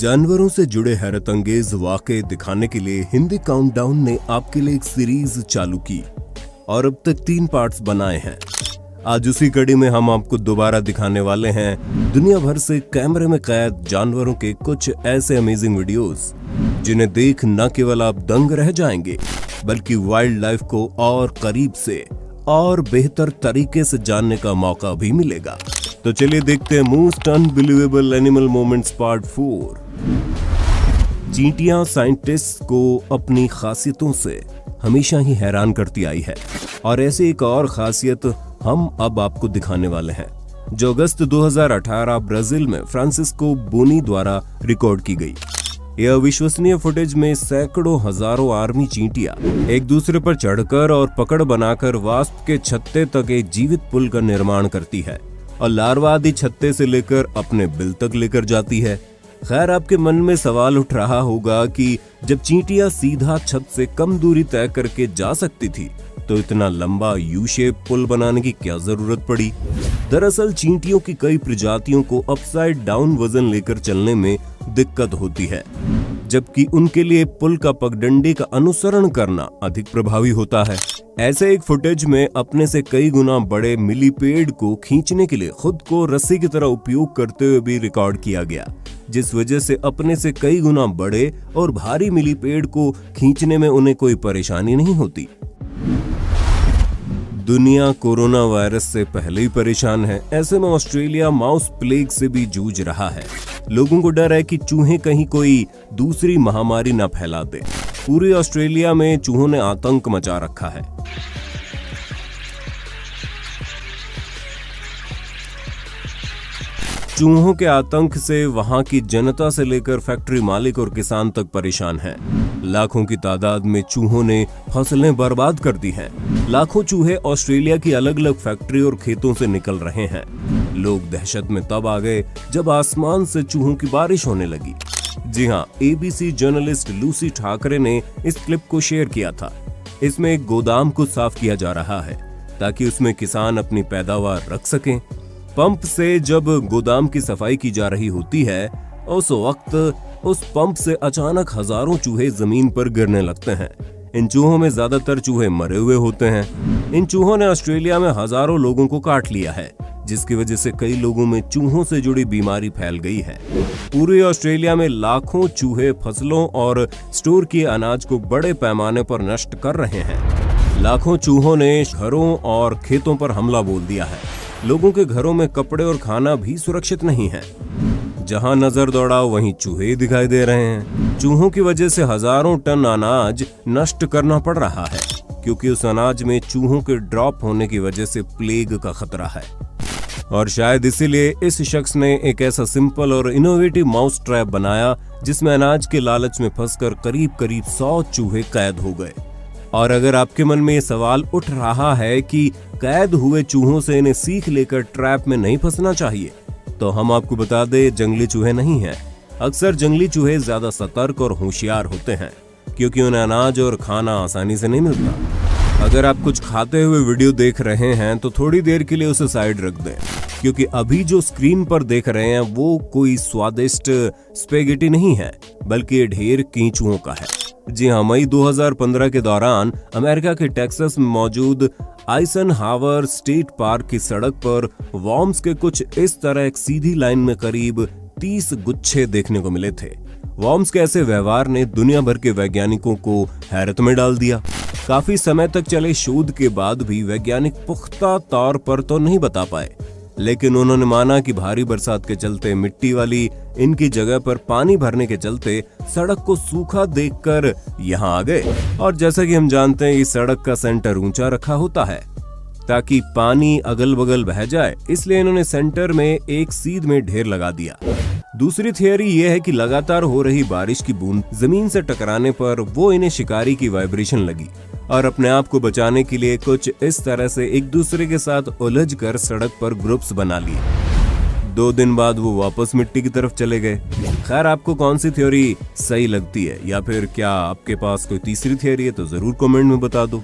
जानवरों से जुड़े हैरतअंगेज वाकये दिखाने के लिए हिंदी काउंटडाउन ने आपके लिए एक सीरीज चालू की और अब तक 3 पार्ट्स बनाए हैं। आज उसी कड़ी में हम आपको दोबारा दिखाने वाले हैं दुनिया भर से कैमरे में कैद जानवरों के कुछ ऐसे अमेजिंग वीडियोस जिन्हें देख न केवल आप दंग रह जाएंगे बल्कि वाइल्ड लाइफ को और करीब से और बेहतर तरीके से जानने का मौका भी मिलेगा। तो चलिए देखते हैं most unbelievable animal moments part 4। चींटियां साइंटिस्ट को अपनी खासियतों से हमेशा ही हैरान करती आई है और ऐसी एक और खासियत हम अब आपको दिखाने वाले हैं जो अगस्त 2018 ब्राजील में फ्रांसिस्को बोनी द्वारा रिकॉर्ड की गई। यह अविश्वसनीय फुटेज में सैकड़ों हजारों आर्मी चींटियां एक दूसरे पर चढ़कर और पकड़ बनाकर वास्प के छत्ते तक एक जीवित पुल का निर्माण करती है और लार्वा आदि छत्ते से लेकर अपने बिल तक लेकर जाती है। खैर, आपके मन में सवाल उठ रहा होगा कि जब चींटियां सीधा छत से कम दूरी तय करके जा सकती थी तो इतना लंबा यू शेप पुल बनाने की क्या जरूरत पड़ी। दरअसल चींटियों की कई प्रजातियों को अपसाइड डाउन वजन लेकर चलने में दिक्कत होती है, जबकि उनके लिए पुल का पगडंडी का अनुसरण करना अधिक प्रभावी होता है। ऐसे एक फुटेज में अपने से कई गुना बड़े मिलीपेड को खींचने के लिए खुद को रस्सी की तरह उपयोग करते हुए भी रिकॉर्ड किया गया, जिस वजह से अपने से कई गुना बड़े और भारी मिलीपेड को खींचने में उन्हें कोई परेशानी नहीं होती। दुनिया कोरोना वायरस से पहले ही परेशान है, ऐसे में ऑस्ट्रेलिया माउस प्लेग से भी जूझ रहा है। लोगों को डर है कि चूहे कहीं कोई दूसरी महामारी न फैला दे। पूरे ऑस्ट्रेलिया में चूहों ने आतंक मचा रखा है। चूहों के आतंक से वहां की जनता से लेकर फैक्ट्री मालिक और किसान तक परेशान हैं। लाखों की तादाद में चूहों ने फसलें बर्बाद कर दी हैं। लाखों चूहे ऑस्ट्रेलिया की अलग अलग फैक्ट्री और खेतों से निकल रहे हैं। लोग दहशत में तब आ गए जब आसमान से चूहों की बारिश होने लगी। जी हाँ, ABC जर्नलिस्ट लूसी ठाकरे ने इस क्लिप को शेयर किया था। इसमें एक गोदाम को साफ किया जा रहा है ताकि उसमें किसान अपनी पैदावार रख सकें। पंप से जब गोदाम की सफाई की जा रही होती है उस वक्त उस पंप से अचानक हजारों चूहे जमीन पर गिरने लगते हैं। इन चूहों में ज्यादातर चूहे मरे हुए होते हैं। इन चूहों ने ऑस्ट्रेलिया में हजारों लोगों को काट लिया है, जिसकी वजह से कई लोगों में चूहों से जुड़ी बीमारी फैल गई है। पूरे ऑस्ट्रेलिया में लाखों चूहे फसलों और स्टोर किए अनाज को बड़े पैमाने पर नष्ट कर रहे हैं। लाखों चूहों ने घरों और खेतों पर हमला बोल दिया है। लोगों के घरों में कपड़े और खाना भी सुरक्षित नहीं है। जहां नजर दौड़ाओ वहीं चूहे दिखाई दे रहे हैं। चूहों की वजह से हजारों टन अनाज नष्ट करना पड़ रहा है, क्योंकि उस अनाज में चूहों के ड्रॉप होने की वजह से प्लेग का खतरा है। और शायद इसीलिए इस शख्स ने एक ऐसा सिंपल और इनोवेटिव माउस ट्रैप बनाया जिसमें अनाज के लालच में फंसकर करीब 100 चूहे कैद हो गए। और अगर आपके मन में ये सवाल उठ रहा है कि कैद हुए चूहों से इन्हें सीख लेकर ट्रैप में नहीं फंसना चाहिए, तो हम आपको बता दें, जंगली चूहे नहीं हैं। अक्सर जंगली चूहे ज्यादा सतर्क और होशियार होते हैं, क्योंकि उन्हें अनाज और खाना आसानी से नहीं मिलता। अगर आप कुछ खाते हुए वीडियो देख रहे हैं तो थोड़ी देर के लिए उसे साइड रख दें, क्योंकि अभी जो स्क्रीन पर देख रहे हैं वो कोई स्वादिष्ट स्पेगेटी नहीं है, बल्कि ये ढेर कीचुओं का है। जी हाँ, मई 2015 के दौरान अमेरिका के टेक्सास में मौजूद आइजनहावर स्टेट पार्क की सड़क पर वॉर्म्स के कुछ इस तरह एक सीधी लाइन में करीब 30 गुच्छे देखने को मिले थे। वॉर्म्स के ऐसे व्यवहार ने दुनिया भर के वैज्ञानिकों को हैरत में डाल दिया। काफी समय तक चले शोध के बाद भी वैज्ञानिक पुख्ता तौर पर तो नहीं बता पाए, लेकिन उन्होंने माना कि भारी बरसात के चलते मिट्टी वाली इनकी जगह पर पानी भरने के चलते सड़क को सूखा देखकर यहाँ आ गए। और जैसा कि हम जानते हैं, इस सड़क का सेंटर ऊंचा रखा होता है ताकि पानी अगल बगल बह जाए, इसलिए इन्होंने सेंटर में एक सीध में ढेर लगा दिया। दूसरी थियरी यह है कि लगातार हो रही बारिश की बूंद जमीन से टकराने पर वो इन्हें शिकारी की वाइब्रेशन लगी और अपने आप को बचाने के लिए कुछ इस तरह से एक दूसरे के साथ उलझ कर सड़क पर ग्रुप्स बना लिए। 2 दिन बाद वो वापस मिट्टी की तरफ चले गए। खैर, आपको कौन सी थ्योरी सही लगती है, या फिर क्या आपके पास कोई तीसरी थ्योरी है तो जरूर कमेंट में बता दो।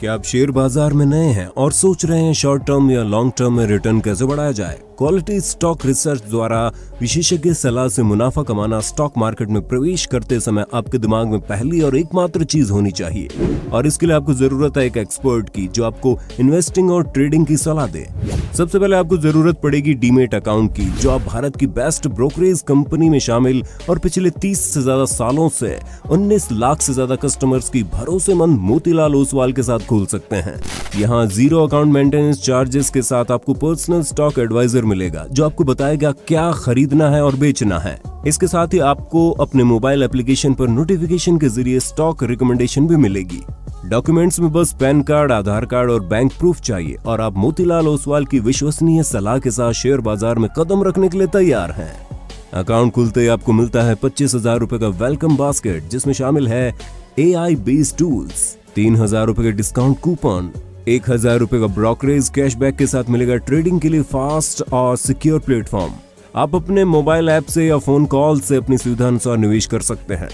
क्या आप शेयर बाजार में नए हैं और सोच रहे हैं शॉर्ट टर्म या लॉन्ग टर्म में रिटर्न कैसे बढ़ाया जाए? क्वालिटी स्टॉक रिसर्च द्वारा विशेषज्ञ सलाह से मुनाफा कमाना स्टॉक मार्केट में प्रवेश करते समय आपके दिमाग में पहली और एकमात्र चीज होनी चाहिए, और इसके लिए आपको जरूरत है एक एक्सपर्ट की जो आपको इन्वेस्टिंग और ट्रेडिंग की सलाह दे। सबसे पहले आपको जरूरत पड़ेगी डीमेट अकाउंट की, जो आप भारत की बेस्ट ब्रोकरेज कंपनी में शामिल और पिछले 30 से ज्यादा सालों से 19 लाख से ज्यादा कस्टमर्स की भरोसेमंद मोतीलाल ओसवाल के साथ खोल सकते हैं। यहाँ 0 अकाउंट मेंटेनेंस चार्जेस के साथ आपको पर्सनल स्टॉक एडवाइजर मिलेगा जो आपको बताएगा क्या खरीदना है और बेचना है। इसके साथ ही आपको अपने मोबाइल एप्लीकेशन पर नोटिफिकेशन के जरिए स्टॉक रिकमेंडेशन भी मिलेगी। डॉक्यूमेंट्स में बस पैन कार्ड, आधार कार्ड और बैंक प्रूफ चाहिए और आप मोतीलाल ओसवाल की विश्वसनीय सलाह के साथ शेयर बाजार में कदम रखने के लिए तैयार हैं। अकाउंट खुलते ही आपको मिलता है 25,000 रुपए का वेलकम बास्केट, जिसमें शामिल है AI बेस्ड टूल्स, 3,000 रुपए के डिस्काउंट कूपन, 1,000 रुपए का ब्रोकरेज कैशबैक के साथ मिलेगा ट्रेडिंग के लिए फास्ट और सिक्योर प्लेटफॉर्म। आप अपने मोबाइल ऐप से या फोन कॉल से अपनी सुविधा अनुसार निवेश कर सकते हैं।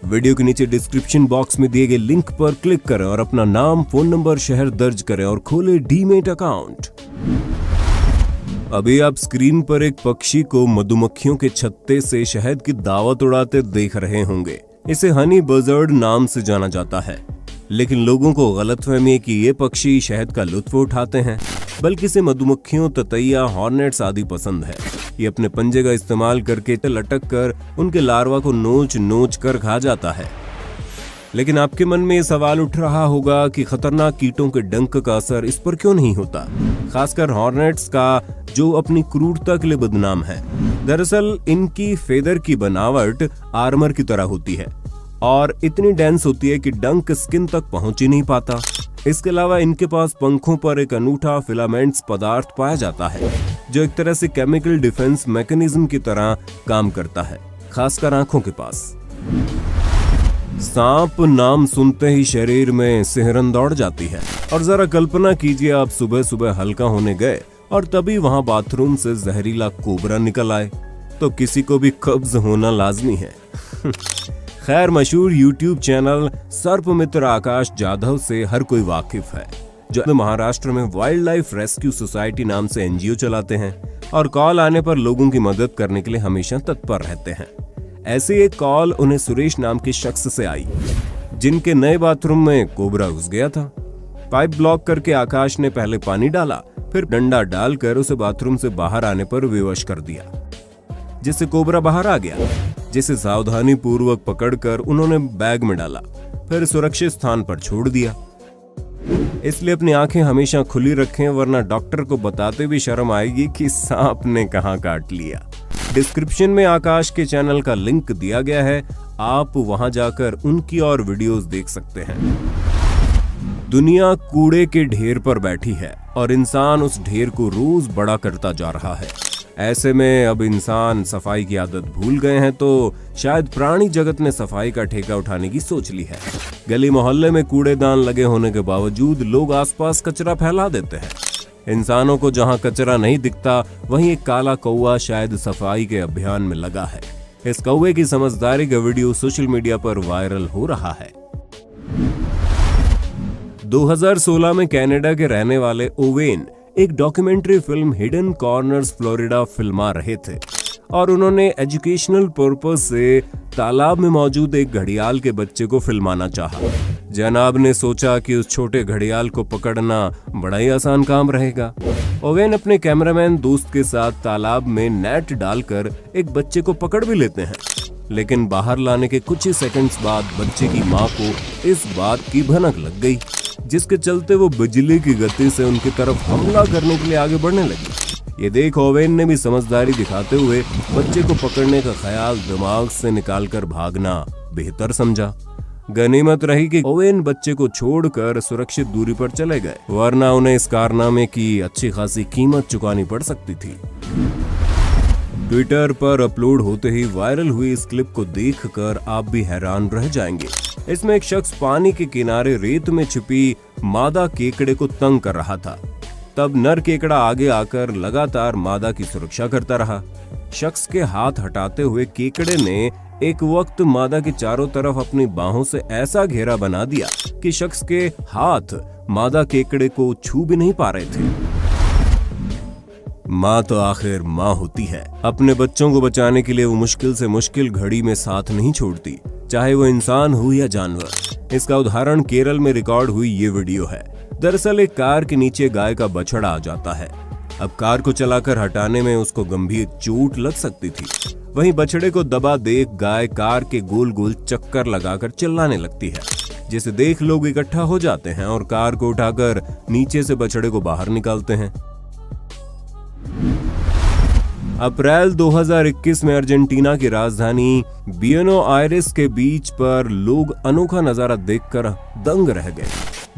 वीडियो के नीचे डिस्क्रिप्शन बॉक्स में दिए गए लिंक पर क्लिक करें और अपना नाम, फोन नंबर, शहर दर्ज करें और खोलें डीमेट अकाउंट। अभी आप स्क्रीन पर एक पक्षी को मधुमक्खियों के छत्ते से शहद की दावत उड़ाते देख रहे होंगे। इसे हनी बजर्ड नाम से जाना जाता है, लेकिन लोगों को गलतफहमी है कि ये पक्षी शहद का लुत्फ उठाते हैं, बल्कि इसे मधुमक्खियों, ततैया, हॉर्नेट्स आदि पसंद है। ये अपने पंजे का इस्तेमाल करके लटक कर उनके लार्वा को नोच नोच कर खा जाता है। लेकिन आपके मन में ये सवाल उठ रहा होगा कि खतरनाक कीटों के डंक का असर इस पर क्यों नहीं होता, खासकर हॉर्नेट्स का, जो अपनी क्रूरता के लिए बदनाम है। दरअसल इनकी फेदर की बनावट आर्मर की तरह होती है और इतनी डेंस होती है कि डंक स्किन तक पहुंच ही नहीं पाता। इसके अलावा इनके पास पंखों पर एक अनूठा फिलामेंट्स पदार्थ पाया जाता है, जो एक तरह से केमिकल डिफेंस मैकेनिज्म की तरह काम करता है, खासकर आंखों के पास। सांप नाम सुनते ही शरीर में सिहरन दौड़ जाती है, और जरा कल्पना कीजिए आप सुबह सुबह हल्का होने गए और तभी वहां बाथरूम से जहरीला कोबरा निकल आए, तो किसी को भी कब्ज होना लाजमी है। खैर, मशहूर YouTube चैनल सर्प मित्र आकाश जाधव से हर कोई वाकिफ है, जो महाराष्ट्र में वाइल्ड लाइफ रेस्क्यू सोसाइटी नाम से NGO चलाते हैं और कॉल आने पर लोगों की मदद करने के लिए हमेशा तत्पर रहते हैं। ऐसे एक कॉल उन्हें सुरेश नाम के शख्स से आई, जिनके नए बाथरूम में कोबरा घुस गया था। पाइप ब्लॉक करके आकाश ने पहले पानी डाला, फिर डंडा डालकर उसे बाथरूम से बाहर आने पर विवश कर दिया, जिससे कोबरा बाहर आ गया, जिसे सावधानी पूर्वक पकड़कर उन्होंने बैग में डाला, फिर सुरक्षित स्थान पर छोड़ दिया। इसलिए अपनी आंखें हमेशा खुली रखें, वरना डॉक्टर को बताते भी शर्म आएगी कि सांप ने कहां काट लिया। डिस्क्रिप्शन में आकाश के चैनल का लिंक दिया गया है, आप वहां जाकर उनकी और वीडियोस देख सकते हैं। दुनिया कूड़े के ढेर पर बैठी है और इंसान उस ढेर को रोज बड़ा करता जा रहा है। ऐसे में अब इंसान सफाई की आदत भूल गए हैं, तो शायद प्राणी जगत ने सफाई का ठेका उठाने की सोच ली है। गली मोहल्ले में कूड़ेदान लगे होने के बावजूद लोग आसपास कचरा फैला देते हैं। इंसानों को जहां कचरा नहीं दिखता, वहीं एक काला कौवा शायद सफाई के अभियान में लगा है। इस कौवे की समझदारी का वीडियो सोशल मीडिया पर वायरल हो रहा है। 2016 में कनाडा के रहने वाले ओवेन एक documentary film hidden corners Florida फिल्मा रहे थे, और उन्होंने एजुकेशनल पर्पस से तालाब में मौजूद एक घड़ियाल के बच्चे को फिल्माना चाहा। जनाब ने सोचा कि उस छोटे घड़ियाल को पकड़ना बड़ा ही आसान काम रहेगा। ओवेन अपने कैमरामैन दोस्त के साथ तालाब में नेट डालकर एक बच्चे को पकड़ भी लेते हैं, लेकिन बाहर लाने के कुछ ही सेकंड्स बाद बच्चे की मां को इस बात की भनक लग गई, जिसके चलते वो बिजली की गति से उनकी तरफ हमला करने के लिए आगे बढ़ने लगी। ये देख ओवेन ने भी समझदारी दिखाते हुए बच्चे को पकड़ने का ख्याल दिमाग से निकालकर भागना बेहतर समझा। गनीमत रही कि ओवेन बच्चे को छोड़कर सुरक्षित दूरी पर चले गए, वरना उन्हें इस कारनामे की अच्छी खासी कीमत चुकानी पड़ सकती थी। ट्विटर पर अपलोड होते ही वायरल हुई इस क्लिप को देखकर आप भी हैरान रह जाएंगे। इसमें एक शख्स पानी के किनारे रेत में छिपी मादा केकड़े को तंग कर रहा था। तब नर केकड़ा आगे आकर लगातार मादा की सुरक्षा करता रहा। शख्स के हाथ हटाते हुए केकड़े ने एक वक्त मादा के चारों तरफ अपनी बाहों से ऐसा घेरा बना दिया कि शख्स के हाथ मादा केकड़े को छू भी नहीं पा रहे थे। माँ तो आखिर माँ होती है। अपने बच्चों को बचाने के लिए वो मुश्किल से मुश्किल घड़ी में साथ नहीं छोड़ती, चाहे वो इंसान हो या जानवर। इसका उदाहरण केरल में रिकॉर्ड हुई ये वीडियो है। दरअसल एक कार के नीचे गाय का बछड़ा आ जाता है। अब कार को चलाकर हटाने में उसको गंभीर चोट लग सकती थी। वहीं बछड़े को दबा देख गाय कार के गोल गोल चक्कर लगाकर चिल्लाने लगती है, जिसे देख लोग इकट्ठा हो जाते हैं और कार को उठाकर नीचे से बछड़े को बाहर निकालते हैं। अप्रैल 2021 में अर्जेंटीना की राजधानी ब्यूनोस आयरेस के बीच पर लोग अनोखा नजारा देखकर दंग रह गए।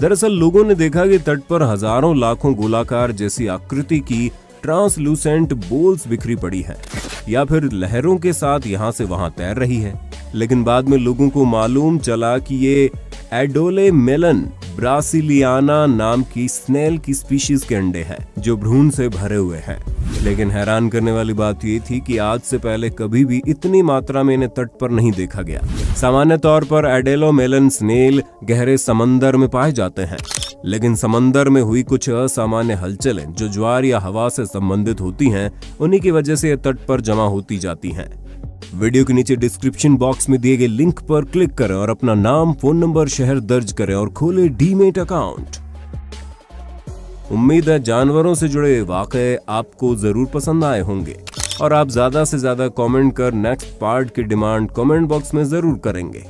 दरअसल लोगों ने देखा कि तट पर हजारों लाखों गोलाकार जैसी आकृति की ट्रांसलूसेंट बोल्स बिखरी पड़ी है या फिर लहरों के साथ यहां से वहां तैर रही है। लेकिन बाद में लोगों को मालूम चला कि ये एडोलेमेलन ब्रासिलियाना नाम की स्नेल की स्पीशीज के अंडे हैं, जो भ्रूण से भरे हुए हैं। लेकिन हैरान करने वाली बात ये थी कि आज से पहले कभी भी इतनी मात्रा में इन्हें तट पर नहीं देखा गया। सामान्य तौर पर एडोलेमेलन स्नेल गहरे समंदर में पाए जाते हैं, लेकिन समंदर में हुई कुछ असामान्य हलचलें जो ज्वार या हवा से संबंधित होती हैं, उन्हीं की वजह से ये तट पर जमा होती जाती हैं। वीडियो के नीचे डिस्क्रिप्शन बॉक्स में दिए गए लिंक पर क्लिक करें और अपना नाम, फोन नंबर, शहर दर्ज करें और खोलें डीमेट अकाउंट। उम्मीद है जानवरों से जुड़े वाकये आपको जरूर पसंद आए होंगे और आप ज्यादा से ज्यादा कमेंट कर नेक्स्ट पार्ट की डिमांड कमेंट बॉक्स में जरूर करेंगे।